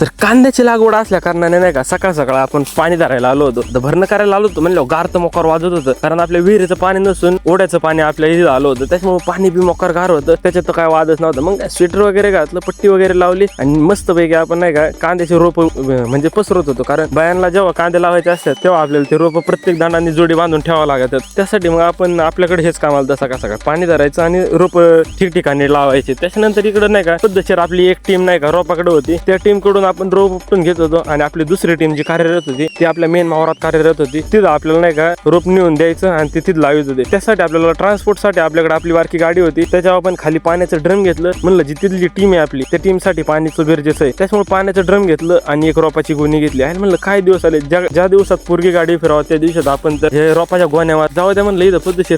तर कांद्याची लागवड असल्या कारणाने नाही का सकाळ सकाळ आपण पाणी धरायला आलो होतो, तर भरणं करायला आलो होतो म्हणलं गार तर मोकार वाजत होतं, कारण आपल्या विहिरीचं पाणी नसून ओढ्याचं पाणी आपल्या इथे आलं होतं, त्याच्यामुळे पाणी बी मोकार गार होतं. त्याच्यात तर काय वादच नव्हता. मग स्वेटर वगैरे घातलं, पट्टी वगैरे लावली आणि मस्त पैकी आपण नाही का कांद्याचे रोप म्हणजे पसरत होतो. कारण बायांना जेव्हा कांदे लावायचे असतात तेव्हा आपल्याला ते रोप प्रत्येक दांडांनी जोडी बांधून ठेवावं लागतात. त्यासाठी मग आपण आपल्याकडे हेच काम आलं, सकाळ सकाळ पाणी धरायचं आणि रोप ठिकठिकाणी लावायचे. त्याच्यानंतर इकडे नाही का पद्धतशीर आपली एक टीम नाही का रोपाकडे होती, त्या टीम कडून आपण रोप उपटून घेत होतो आणि आपली दुसरी टीम जी कार्यरत होती ती आपल्या मेन वावरात कार्यरत होती. तिथं आपल्याला नाही का रोप नेऊन द्यायचं आणि तिथं लावायचं होते. त्यासाठी आपल्याला ट्रान्सपोर्टसाठी आपल्याकडे आपली बारकी गाडी होती, त्याच्यावर आपण खाली पाण्याचं ड्रम घेतलं. म्हणलं जी तिथली टीम आहे आपली त्या टीम साठी पाणीचं गरजेचं आहे, त्याच्यामुळे पाण्याचं ड्रम घेतलं आणि एक रोपाची गोणी घेतली. आणि म्हणलं काय दिवस आले, ज्या दिवसात पोरगी गाडी फिरावं त्या दिवसात आपण तर हे रोपाच्या गोण्यावर जाऊ द्या. म्हणलं इथं पद्धतशीर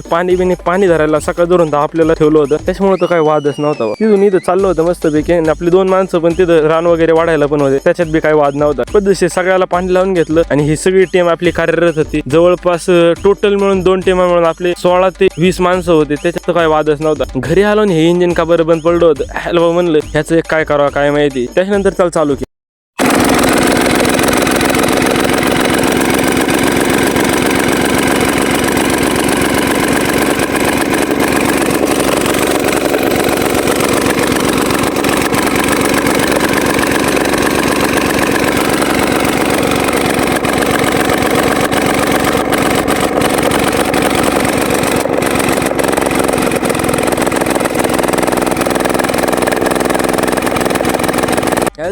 पाणी धरायला सकाळ धरून आपल्याला ठेवलं होतं, त्याच्यामुळे तो काही वादच नव्हता. तिथून इथं चाललं होतं मस्त पैकी. आणि आपली 2 माणसं पण तिथं रान वगैरे वाढायला पण होते, त्याच्यात बी काही वाद नव्हता. पद्धतशीर सगळ्याला पाणी लावून घेतलं आणि ही सगळी टीम आपली कार्यरत होती. जवळपास टोटल मिळून 2 टीमा मिळून आपले 16 ते 20 माणसं होते, त्याच्यात काही वादच नव्हता. घरी आलो आणि हे इंजिन का बरं बंद पडलं होतं, हॅलो म्हणलं ह्याचं काय करावं काय माहिती. त्याच्यानंतर चालू केलं.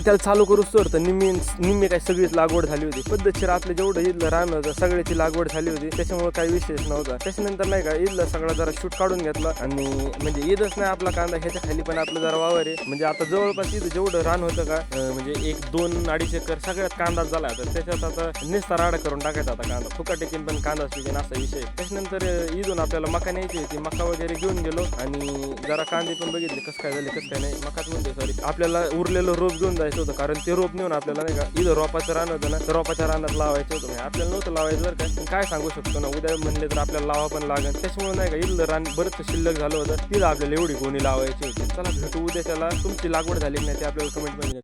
त्याला चालू करू तर निम्मी काही सगळीच लागवड झाली होती. पद्धतशीर आपलं जेवढं इथलं रान होतं सगळ्याची लागवड झाली होती, त्याच्यामुळे काही विशेष नव्हता. त्याच्यानंतर नाही का इथलं सगळं जरा शूट काढून घेतला आणि म्हणजे ईदच नाही आपला कांदा, ह्याच्या खाली पण आपलं जरा वावर आहे. म्हणजे आता जवळपास इथं जेवढं रान होतं का म्हणजे 1-2-2.5 एकर सगळ्यात कांदा झाला. तर त्याच्यात आता निस्ता राडा करून टाकायचा आता कांदा, फुकाटेकीन पण कांदा पिकेन असा विषय. त्याच्यानंतर इथून आपल्याला मका न्यायची होती, मका वगैरे घेऊन गेलो आणि जरा कांदे पण बघितले कसं काय झाले कसं काय नाही. मकाच म्हणते सॉरी, आपल्याला उरलेलं रोप घेऊन जायचं होतं, कारण ते रोप नेऊन आपल्याला नाही का इथं रोपाचं रान होतं ना, तर रोपाच्या रानात लावायचं होतं. आपल्याला नव्हतं लावायचं बरं का, काय सांगू शकतो ना, उद्या म्हणले तर आपल्याला लावा पण लागेल. त्याच्यामुळे नाही का इथलं रान बरंच शिल्लक झालं होतं, तिथं आपल्याला एवढी गोणी लावायची होती. चला भेटू उद्याच्याला. तुमची लागवड झाली नाही ते आपल्याला कमेंट मध्ये